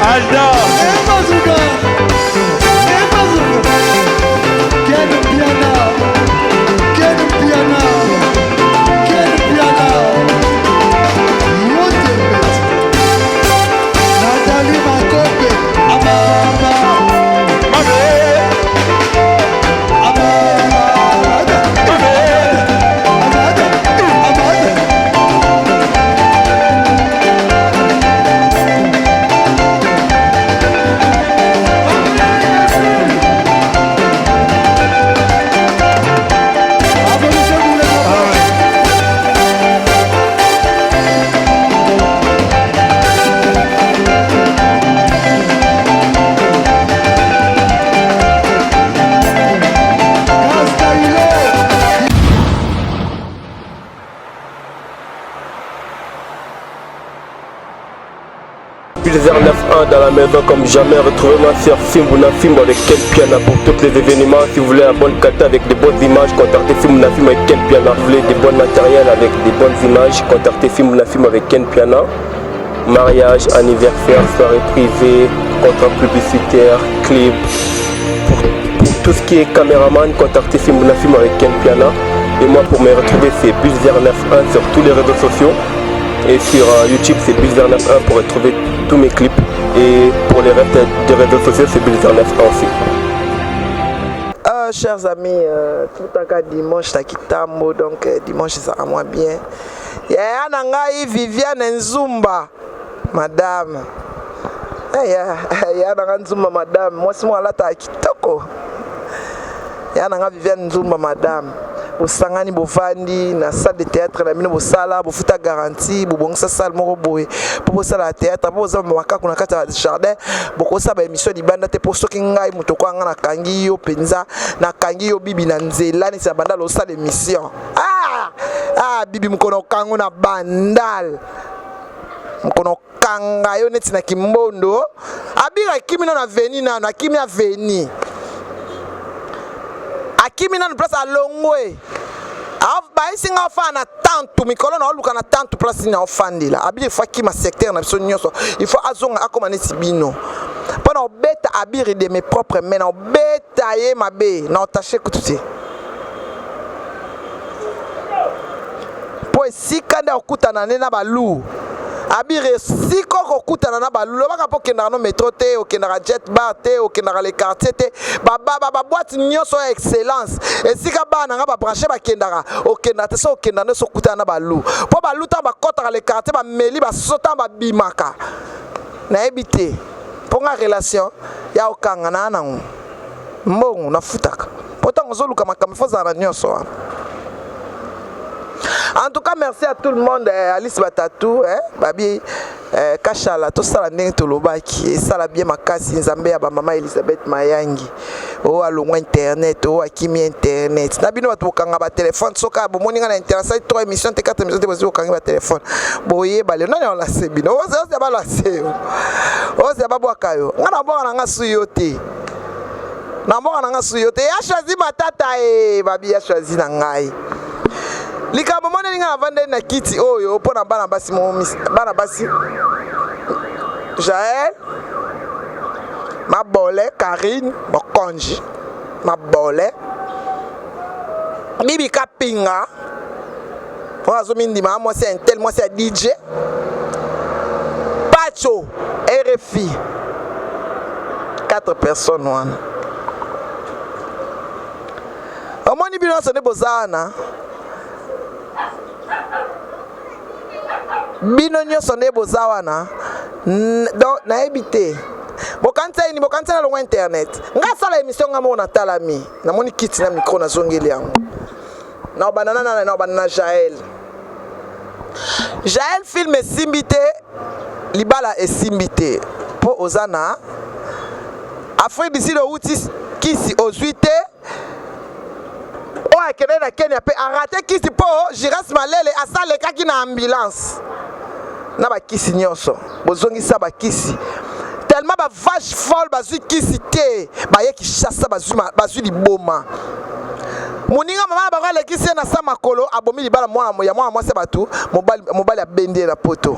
Alda. Pulsar 9.1 dans la maison comme jamais. Retrouvez-moi sur Fimbuna Film avec Ken Piana pour tous les événements. Si vous voulez un bon kata avec de bonnes images, contactez Fimbuna Film avec Ken Piana. Si vous voulez des bons matériels avec des bonnes images, contactez Fimbuna Film avec Ken Piana. Mariage, anniversaire, soirée privée, contrat publicitaire, clip. Pour tout ce qui est caméraman, contactez Fimbuna Film avec Ken Piana. Et moi pour me retrouver c'est Pulsar 9.1 sur tous les réseaux sociaux. Et sur YouTube c'est Pulsar 9.1 pour retrouver tous mes clips. Et pour les restes des réseaux sociaux c'est Pulsar 9.1 aussi. Chers amis, tout un cas dimanche takitambo, donc dimanche ça va moins bien. Ya nangai Viviane Nzumba, madame. Ya nangai Nzumba madame, moi c'est moi là ta kitoko. Ya nangai Viviane Nzumba madame. Bosangani bovandi na salle de théâtre na mino bosala bofuta garantie bobongisa salle moko boye po bosala théâtre po boza makaka na kata jardin bokosa ba émission libanda te po soki ngai muto ko anga na kangi yo penza na kangi yo bibi na nzela ni sa banda lo sala émission bibi mkono kango na bandal mkono kanga yo neti na kimbondo abira kimi na veni na kimi na veni Akimi na place à Longwe. Ba isinga fa na tantu mikolo na oluka na tantu place na ofandila. Abi fa ki ma secteur na biso nyonso. Il faut azonga akoma neti bino. Pona obeta abiri de mes propres mains, obeta ye mabe na otache kututi. Po sikanda okutana na balu. Abire siko kokutana na balu baka po kendara no métro te okendara jet bar te okendara les quartiers te ba boîte nyonso excellence et sika bana nga ba brancher ba kendara okendara te so okendana so kutana na balu po balu ta ba kotara les quartiers ba meli ba sota ba bimaka na ebité po nga relation ya okanga na nango mbongo na futaka pourtant ozoluka makambo foza na nyonso. En tout cas, merci à tout le monde, Alice Batatou, Babi Kachala, tout ça, la Tolobaki, et ça, la bien ma casse, Nzambe, à maman Elisabeth Mayangi, oh, à l'eau internet, oh, à Kimi internet. Nabino, tu as un téléphone, soka, bon, mon ingénieur intéressant, 3 émissions, 4 émissions, tu as un téléphone. Boye, balé, non, on l'a sé, bino, oh, c'est pas la sé, oh, c'est pas boakayo, on a boire un suyote. Namboka nanga suyote, ya choisi ma tata, Babi, ya choisi nangai. Lika momone ninga avande na kiti oyo pona bana basi bana basi Jaël Mabole Karine Bokonji Mabole Bibi Kapinga pour azomindi ma moi c'est un tel moi c'est DJ Pacho RFI 4 personnes wana omoni bino sonne bozana bino nyonso ne bozawana donc na ebité bokanza na longo internet nga sala émission nga mona talami na moni kiti na micro na zongeli yango na banana Jaël film esimbité libala esimbité po ozana Afrique d'ici le outil kisi ozuité o akene na Kenya pe arrêté kisi po Giras Malele asale kaki na ambulance na ba kisi nyonso bozongisa ba kisi tellement ba vache folle bazui kisi te ba ye ki chassa bazui liboma moninga mama ba le kisi na sa makolo abomi libala mwana ya mwana mwase batu mobali abende na poto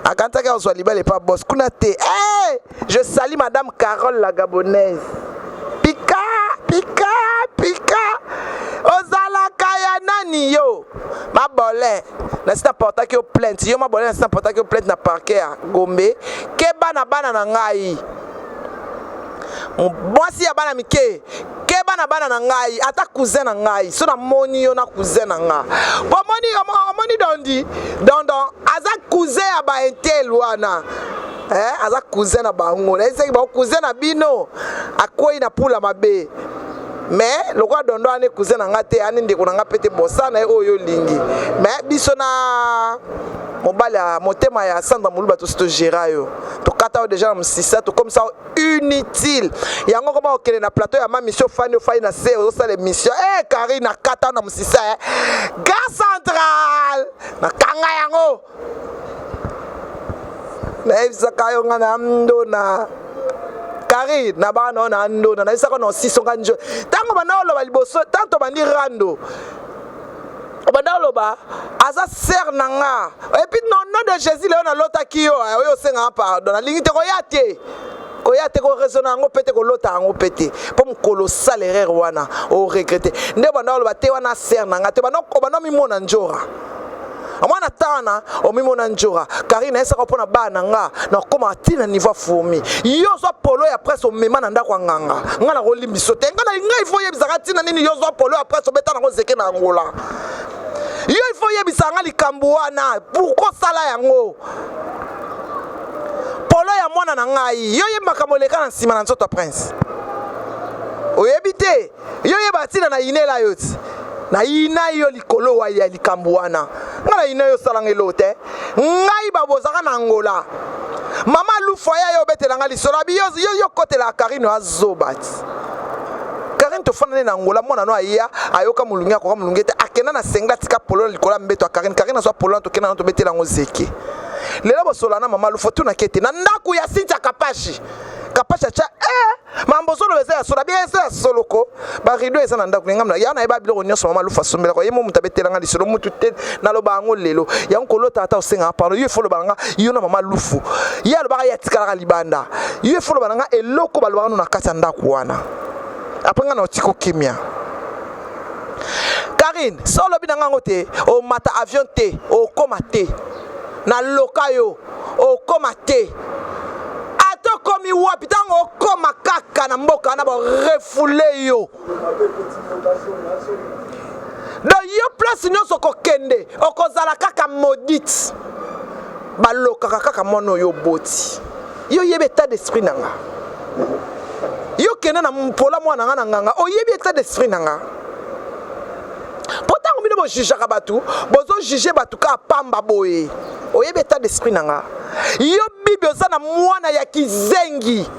Akantaki on soit libéré pas boss. Kunate. Hey, je salue madame Carole la gabonaise. Pika. Ozala kaya nani yo. Ma bolé. N'est-ce pas que plainte. Yo ma bolé n'est-ce pas que plainte na parquet à Gombe. Keba na bana na ngai. Mwasi ya bana mike. Keba na bana na ngai. Ata cousin na ngai. So na moni yo na cousin na nga. Bo moni dondi. Dondon. Aza cousin ya ba entel wana. Aza cousin na bango. Ese ba cousin na bino. Akoi na pula mabe. Mais le roi dondo ane cousin na ngate ane ndeko na nga pete bossa na oyo lingi. Mais biso na mobali ya motema ya sandra muluba to sto gera yo. To kata déjà na msisa to comme ça inutile. Yango koma okele na plateau ya ma mission fani na se o sa les missions. Karine na kata na msisa Gare central na kanga yango. Na evisa kayo nga na ndo na Karine na bana na ndo na isa ko no sisonga njo. Tango bana lo baliboso tanto bani rando. Obanda ba aza ser nanga. Et puis non de Jésus le na lota kiyo oyo senga pardon na lingite ko yate. Ko yate ko raisonner ngo pete ko lota ngo pete. Pour me colossal erreur wana o regretter. Nde banda lo ba te wana ser nanga te bana ko bana mi mona njora. Amana tana o mimona njora Karine esa ko pona bana nga na koma tina niveau fourmi yo zo polo ya presse o mema na ndako nganga nga na ko limbiso te nga na nga il faut yebisa tina nini yo zo polo ya presse o beta na ko zeke na ngola yo il faut yebisa nga likambo wana pourquoi sala yango polo ya mwana na ngai yo yebaka moleka na nsima na nzoto prince o yebite yo yeba tina na inela yoti na ina yo likolo wa ya likambo wana ngala ina yo salangelo te ngai babozaka na ngola mama lufoya yo betela ngali sola bi yo kotela Karine azobat Karine to fana na ngola mona no aya ayoka mulungi akoka mulungi te akena na senga tika polo likola mbeto Karine so polo to kena to betela ngo zeki lela bosola na mama lufo tuna kete na ndaku ya sinja kapashi cha mambo solo beza sola bien ça soloko ba rido eza na ndaku ngam na ya na eba biloko nyonso mama lufa sombela ko yemo mutabetela nga lisolo mutu te na lo bango lelo ya nkolo tata osenga paro yo folo banga yo na mama lufu ya lo ba ya tikala libanda yo folo banga eloko ba lo banga na kata ndaku wana apanga na otiko kimia Karine solo binanga ngote o mata avion te o koma te na lokayo o koma te komi wapi tango koma kaka na mboka na ba refoule yo do yo place nyonso ko kende okozala kaka maudite baloka kaka mono yo boti yo yebe état d'esprit nanga yo kende na mpola mwana nga na nganga o yebi état d'esprit nanga pourtant bino bo juger ka batu bozo juger batu ka pamba boye o yebi état d'esprit nanga yo bibi osana mwana ya kizengi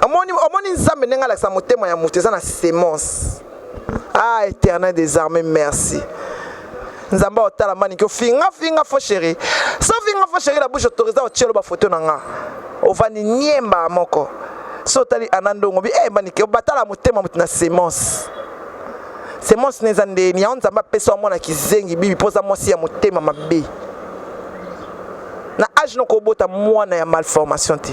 amoni nzambe nenga la sa motema ya muteza na semence éternel des armées merci nzamba otala mani ko finga fo chéri so finga fo chéri la bouche autorisée o tielo ba photo nanga o vani niemba moko so tali anandongo bi mani ke batala motema mutuna semence semence nezande ni nzamba pesa mwana kizengi bibi poza mosi ya motema mabe na age no ko bota mwana ya malformation te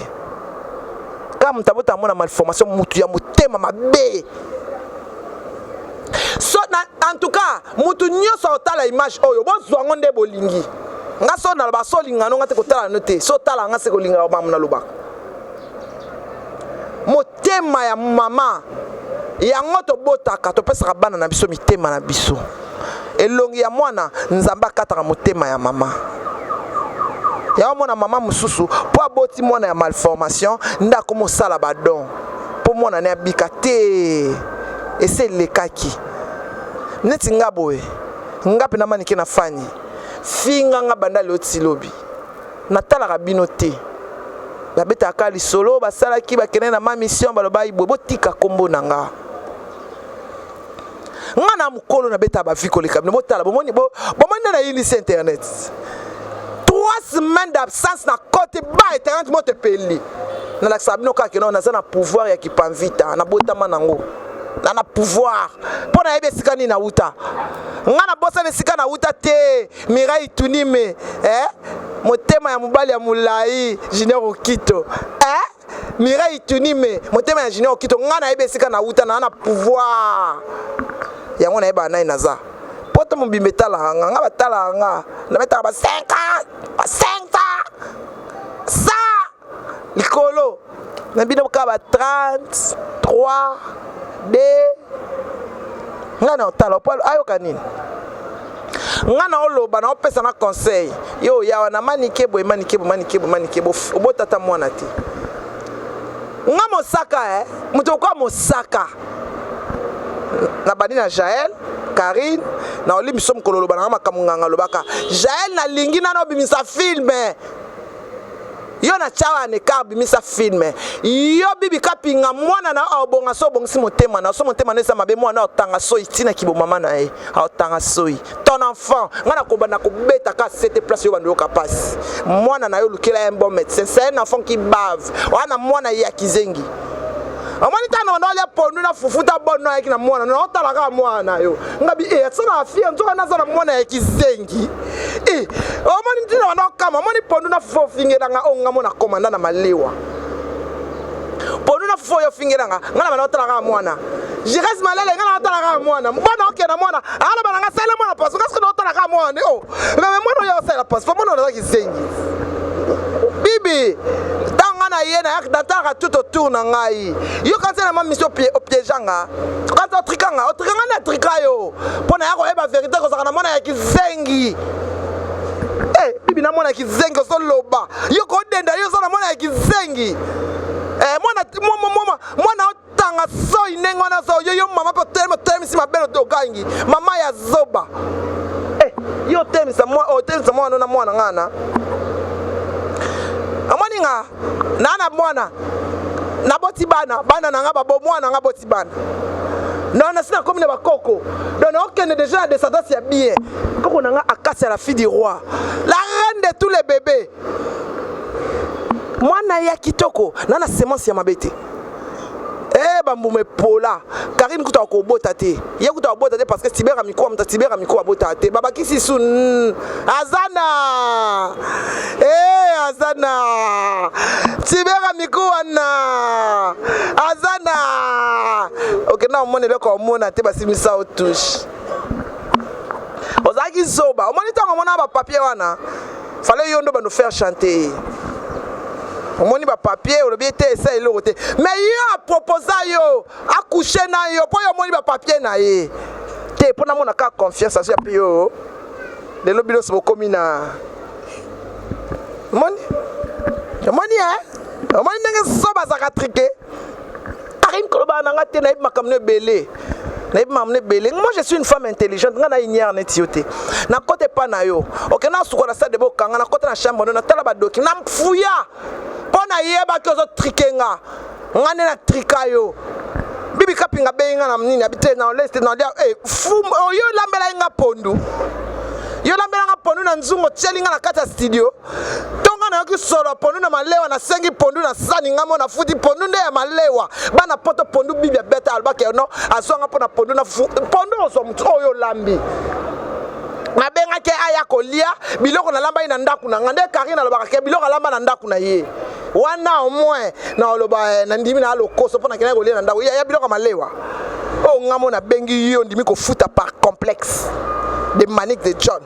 kama mtabota mwana malformation mutu ya motema mabe so en tout cas mutu nyoso otala image oyo bozwa ngonde bolingi nga so na ba so lingano ngate kotala note so tala nga se ko linga ba muna lobaka motema ya mama yango to botaka to pesa bana na biso mitema na biso elongi ya mwana nzamba kataka motema ya mama ya mwana mama mususu po aboti mwana ya malformation ndako mosala badon po mwana ne abika te ese lekaki neti ngaboe ngape na manike na fani finga nga banda loti lobi natala bino te babeta kali solo basala ki bakene na ma mission baloba ibo tika kombo nanga ngana mukolo na beta ba viko le kabino motala bomoni na initie internet 3 semaines d'absence na côté ba internet mote peli na la sabino ka ke na na pouvoir ya kipamvita na botama nango na pouvoir pona yebe sikani na uta ngana bosa ne sikana uta te mirai tunime motema ya mobali ya mulai Junior Okito Mireille Tunime motema ya Junior Okito ngana ebesika na uta na pouvoir yango na eba na inaza poto mobimbetala nga batala nga na metaka ba 5 ça likolo na bino ka ba 33 d ngana otala opalo ayo kanini ngana oloba na opesa na conseil yo yawa na manikebo obotata mwana ti nga mosaka muto kwa mosaka na bani na Jaël Karine na olimi som kololo bana makamunganga lobaka Jaël na lingi na no bimisa film yo na chawa ne ka bimisa film yo bibi kapinga mwana na obonga so bongisi motema na so motema nesa mabe mwana otanga so itina kibo mama na ye otanga soi ton enfant ngana ko bana ko beta ka cette place yo bando kapasi mwana na yo lukela un bon médecin c'est un enfant qui bave wana mwana ya kizengi amani tano na ole pondu na fufuta bonno yaki na mwana na otalaka mwana yo ngabi tsana afia nzoka nazana mwana ya kizengi amani tina na kama amani pondu na fufu fingera nga onga mona komanda na malewa pondu na fufu yo fingera nga ngana na otalaka mwana Jires malele ngana otalaka mwana mbona okena mwana ala bana nga sala mwana paso ngasko na otalaka mwana ngame mwana yo sala paso mwana na kizengi bibi na yena yak datara tout autour na ngai yo quand na ma mission piégeanga quand otrikanga na trikayo pona yako eba vérité ko zakana mona ya kizengi bibi na mona ya kizengi so loba yo ko denda yo so na mona ya kizengi mwana otanga so inengo na so yo mama po temi si mabelo to gangi mama ya zoba yo temi sa mwana na mwana ngana amani nga nana mwana na boti bana na nga babo mwana nga boti bana non sina comme ne bakoko donc aucun déjà de descendance ya bien koko na nga akasi la fille du roi la reine de tous les bébés mwana ya kitoko nana semence ya mabete bambume pola Karine kuta ko bota te ye kuta bota te parce que tibera miko mta tibera miko bota te baba kisi sun azana tibera miko wana azana ok na omone le ko mona te basimisa otouche ozaki zoba omoni tango mona ba papier wana fallait yondo ba nous faire chanter omoni ba papier o bien te esa eloko te mais yo proposa yo accoucher na yo po yo moni ba papier na ye te pona mona ka confiance aso ya pio de lobilo so komi na moni omoni ndenge so bazaka trike Karine koloba na ngate na makamne belé moi je suis une femme intelligente ngana ignore netioté na côté pa na yo ok na suko na sa de bokanga na côté na chambre na tala ba doki na mfuya pona yeba ko zo trikenga ngane na trikayo bibi kapinga benga na mnini abite na leste na dia fu yo lambela nga pondu na nzungo tselinga na kata studio tonga na yoki solo pondu na malewa na sengi pondu na sani ngamo na futi pondu nde ya malewa bana poto pondu bibia beta albake no azonga pona pondu na pondu oso mtu oyo lambi na benga ke aya kolia biloko na lamba ina ndaku na ngande Karine na lobaka ke biloko lamba na ndaku na ye wana au moins na oloba na ndimi na lokoso pona kena kolia na ndaku ya biloko malewa o ngamo na bengi yo ndimi ko futa par complexe de Manique de John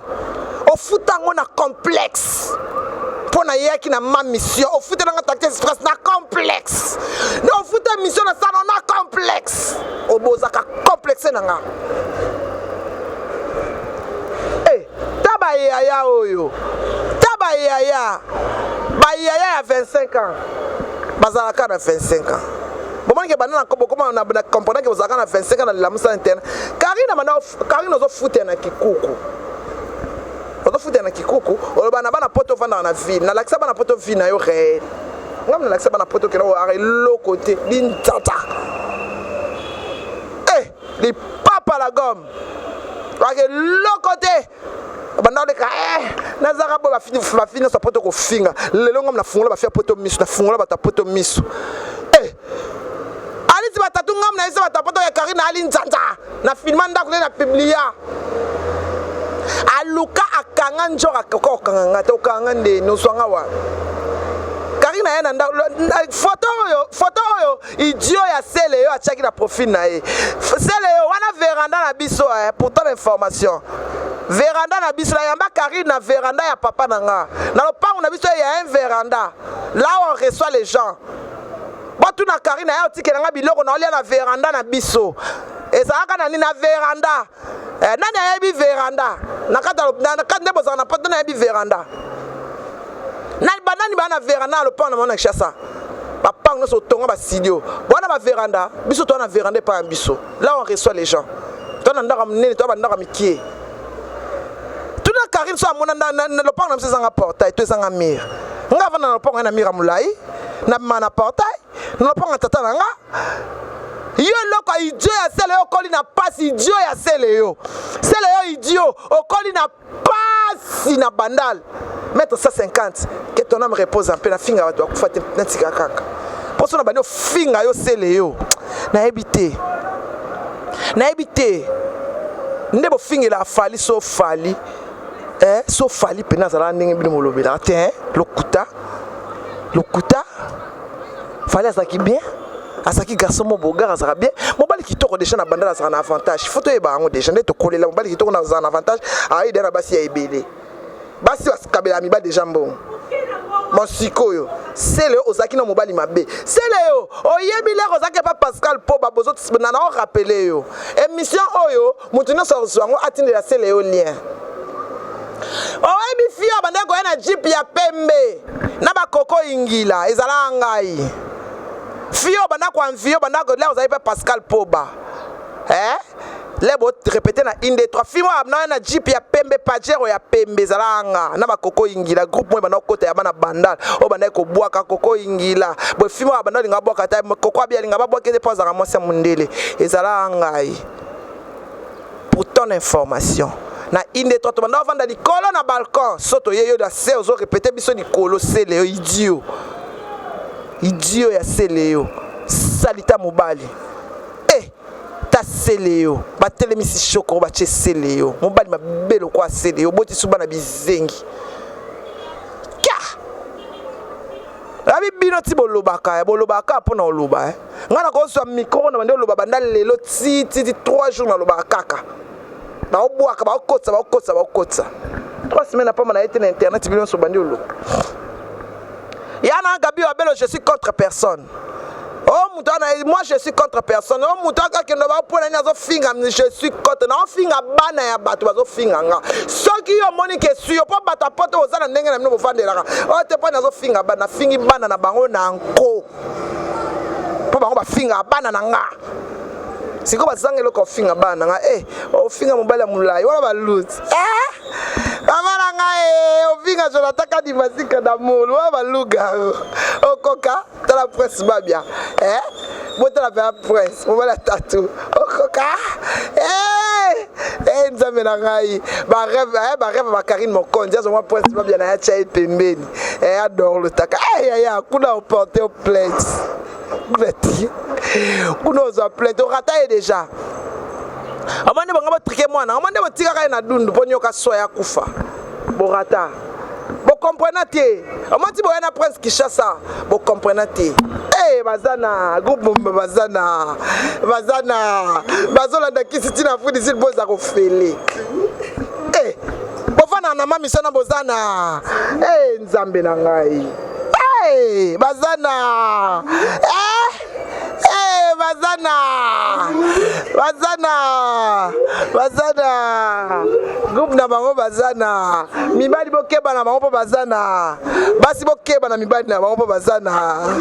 o futa ngo na complexe pona yaki na ma mission o futa na ngata express na complexe no o futa mission na sana na complexe o bozaka complexe na nga taba yaya oyo taba yaya ba yaya ya 25 ans bazalaka na 25 ans Comment que banana comment on a compris que vous avez 25 ans dans la moussa interne. Karine ozo foutre na kikuku. Ozo foutre na kikuku, o bana bana poto vanda na ville. Na laksa bana poto ville na yo réel. Ngam na laksa bana poto ke no are lo côté din tata. Les papa la gomme. Avec lo côté. Banda de ka nazara bo ba fini so poto ko finga. Lelo ngam na fungola ba faire poto misu na fungola ba ta poto misu. Si batatu ngam na isa batapoto ya Karine ali nzanza na filma ndako na publia aluka akanga njora ko kanga to kanga nde no swanga wa Karine na yena photo oyo idiot ya sele yo achaki na profil na ye sele yo wana veranda na biso pourtant l'information veranda na biso la yamba Karine na veranda ya papa nanga na lopango na biso ya un veranda là où on reçoit les gens batu na Karine ya otike nanga biloko na olia na veranda na biso ezalaka na ni na veranda nani ayebi veranda na kata bozala na poto na yebi veranda nani bana veranda le pan na mona chassa papa no so tonga ba studio bona ba veranda biso to na veranda pa biso là on reçoit les gens to na ndaka mnene to ba ndaka mikie tout na Karine so amona na le pan na mse sanga portail to sanga mur nga va na le pan na mur mulai na mana portail na le pan tata nga yo loko idiot ya sele yo koli na pasi idiot ya sele yo idiot okoli na pasi na bandal mettre 150 que ton âme repose en paix na finga wa to akufa te ntika kaka poso na bano finga yo sele yo na ebite ndebo finga la fali so fali so fali pena zala ndenge bino molobela te lokuta fali asaki bien asaki garçon mo bogar azaka bien mobali kitoko déjà na bandala azaka na avantage photo e bango déjà ndeto kolela mobali kitoko na azaka na avantage ayi dera basi ya ebele basi wasikabela miba déjà mbongo mosiko yo sele ozaki na mobali mabe sele yo oyebi leko ozaki pa Pascal po babozo na na rappeler yo émission oyo mutu na so wango atindela sele yo lien oyebi fio bandeko na jeep ya pembe na bakoko ingila ezala ngai fio bandako anvio bandako là ozali pa Pascal Poba lebo répéter na inde 3 fimo na jeep ya pembe pajero ya pembe zalanga na bakoko ingila groupe moi banako kota ya bana bandal o bandako bwaka koko ingila bo fimo bandali ngabwaka ta koko abia linga babwaka pas za ramosa mundele ezalanga pour ton information na inde 3 to bandako vanda likolo na balcon soto yeyo da se ozo répéter biso likolo sele yo idiot ya sele yo salita mobali ta sele yo batelemisi shoko bache sele yo mobali mabelo kwa sele yo boti suba na bizengi abi bino ti bolobaka pona oloba ngana ko so micro na bande oloba banda lelo ti 3 jours na loba kaka ba obwaka ba okotsa 3 semaines pa na été na internet bino so bande oloba yana gabi abelo je suis contre personne. Oh mutana moi je suis contre personne. Oh mutaka ke no ba pona ni azo finga je suis contre na finga bana ya bato bazo finga nga. Soki yo moni ke suyo po bato apoto ozana ndenge na mino bofandela. Oh te pa na zo finga bana fingi bana na bango na nko. Po bango ba finga bana na nga. Siko bazangelo ko finga bana nga o finga mobala mulai wala ba loot. Amara nga o finga je nataka di masika da molo wala ba luga. O koka la presse va bien bota la presse mobala tatu o koka nzambe na ngai ba rêve ba Karine Mokonzi azo moi presse va bien na chai pembeni adore le taka ya kuna on porter au plainte kuna ozo plainte o rata déjà amande banga ba triquer mwana amande ba tika na dundu ponyo ka soya kufa borata bo comprenez amati boya na presse Kinshasa bo comprenez bazana groupe bazana bazola da kisiti na fudi sil boza ko fele bofana na mami sana bozana nzambe na ngai bazana groupe na bango bazana mibali bokeba na bango bazana basi bokeba na mibali na bango bazana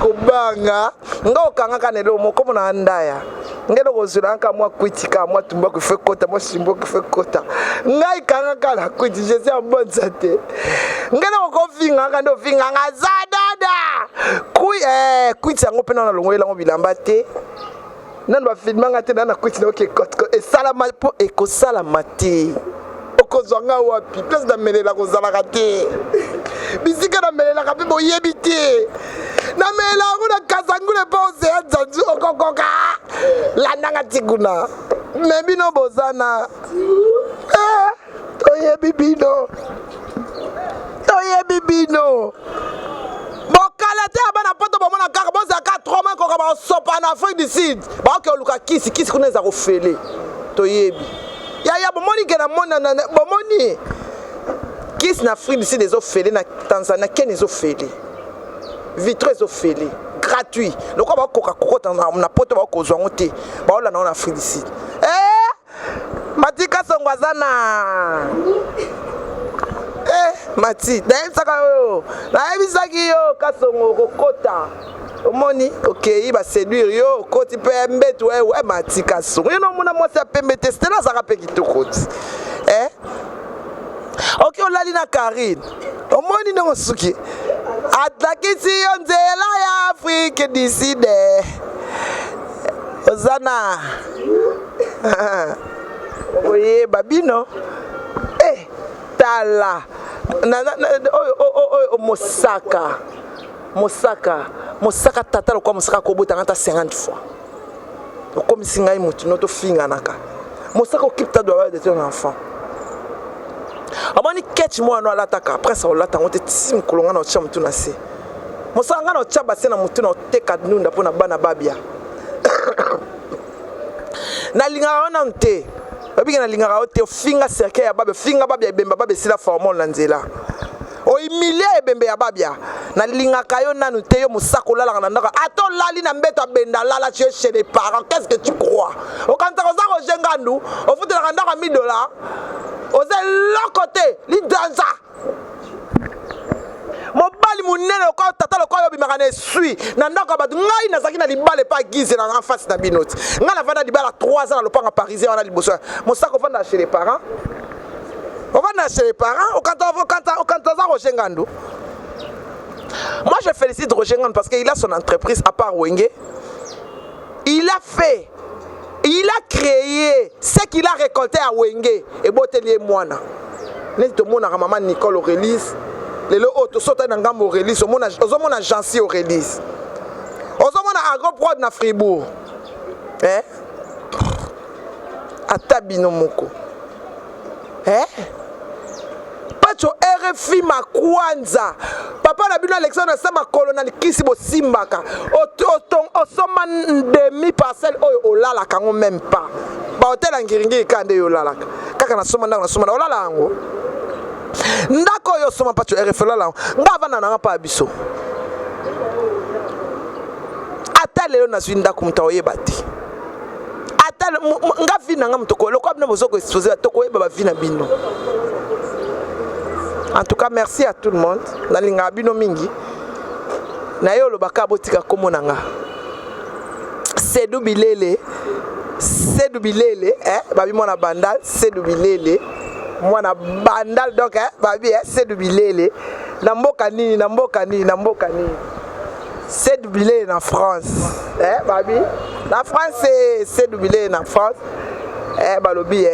kobanga ngokanga kanelo moko na ndaya ngelo kozula nka mwa kwitika mwa tumba ko fekota mwa simbo ko fekota ngai kanga kala kwiti je sais bonza te ngelo ko vinga ka ndo vinga ngazadada kwiti ngo pena na longwela ngo bilamba te nando ba filmanga te na kwiti na ke kotko e salama po e ko salama te okozanga wapi place da melela ko zalaka te bisika na melela ka pe boyebi te na melela ngo na kazangule pose ya zanzu okokoka landanga tikuna me bino bozana toyebi bino bokala te abana poto bomona kaka bozaka 3 mois koka basopa na Afrique du Sud baoke oluka kisi kuna eza kofele toyebi ya bomoni ke na mona bomoni kisi na Afrique du Sud ezofele na Tanzania ken ezofele vitro ezofele gratuit lokwa bakoka kokota na poto bakozwa ngote baola na Afrique du Sud matika songwazana Mati, naebisaki yo kasongo kokota. Omoni, okay, ba séduire yo, koti pe mbetu Mati kasongo. Yo no mona mwasi pembe tester na zaka pe kitokoti. Okay, olali na Karine. Omoni no suki. Atakisi yo nzela ya Afrique d'ici de. Ozana. Oye babino. Tala. Mosaka tata lokwa mosaka kobota ngata 50 fois. Comme si ngai mutu noto finga naka. Mosaka occupe ta doigt de ton enfant. Amani catch moi no alataka après ça olata ngote tim kolonga na chama mutu na se. Mosaka ngana chaba se na mutu na teka nunda pona bana babia. Na linga ona nte. Babinga na lingara ote finga cercle ya babe finga babia ebemba babe sila formol na nzela o humilie ebembe ya babia na lingaka yo nanu te yo musako lala na ndaka ato lali na mbeto abenda lala tu es chez les parents qu'est-ce que tu crois o kanta ko zako jengandu o futa na ndaka $1000 o ze lokote li danza mobali munene ko tata lo ko yo bimaka na sui na ndako ba ngai na zaki na libale pa gize na face na binoti ngala vanda libala 3 ans na lopanga parisien wana liboso mosako vanda chez les parents on va chez les parents au quand za Roger Ngandou. Moi je félicite Roger Ngandou parce qu'il a son entreprise à part Wenge. Il a créé ce qu'il a récolté à Wenge et Botelier Moana. N'est tout monde à maman Nicole Aurélis. Les autres sautent dans gamme Aurélis, au monde à Jancy Aurélis. Au monde à Agroprod na Fribourg. Hein? Atabino Moko. Hein? Pacho RFI Makwanza. Papa na bino Alexandre sama colonel kisibo simbaka. Osoma demi parcelle oyo olala kango même pas. Ba hotel angiringi kande yo lalaka. Kaka na soma ndanga na soma olala yango. Ndako yo soma pacho RFI lala. Ngava na nga pa biso. Ata leo na zwinda kumta oyebati. Ata nga vina nga mtoko lokwa bino bozoko exposer toko yeba ba vina bino. En tout cas, merci à tout le monde. Nalinga bino mingi. Na yo lo baka botika komonanga. Seydou Bilele, babi mona bandal, Seydou Bilele. Mona bandal donc babi Seydou Bilele. Na mboka nini. Seydou Bilele na France. Babi. La France c'est Seydou Bilele na France. Balobi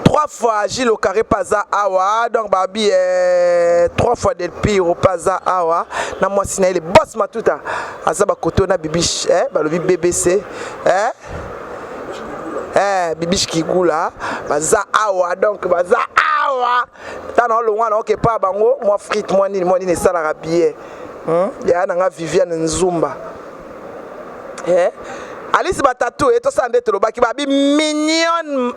3 fois Gilles au carré Paza Awa, donc Babi 3 fois Del Piro Paza Awa, na moi sina les boss matuta, azaba koto na bibish, balobi BBC, bibish Kigula, Baza Awa, donc Baza Awa, tana lo wana ok pa bango, moi frite, moi ni sala rabier, ya na nga Viviane Nzumba, Alice Batatou et tout ça ndete lo baki babi mignon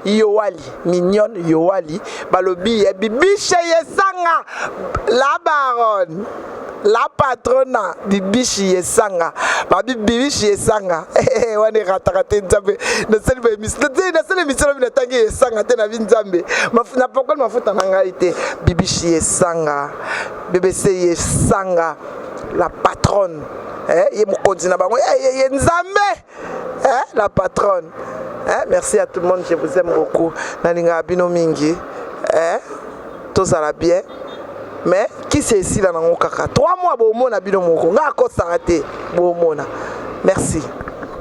Mignon Yowali balobi bibiche yesanga la baronne la patrona bibiche yesanga babi bibiche yesanga wane ratakate nzambe na sele mission na tangi yesanga te na vinzambe na pokol mafuta na ngai te bibiche yesanga BBC yesanga la patronne ye mokonzi na bango ye nzambe la patronne. Merci à tout le monde, je vous aime beaucoup. Nalinga bino mingi, tout ça va bien. Mais qui c'est ici là dans mon caca? 3 mois bon mona bino moko. Nga ko sarate bon mona. Merci.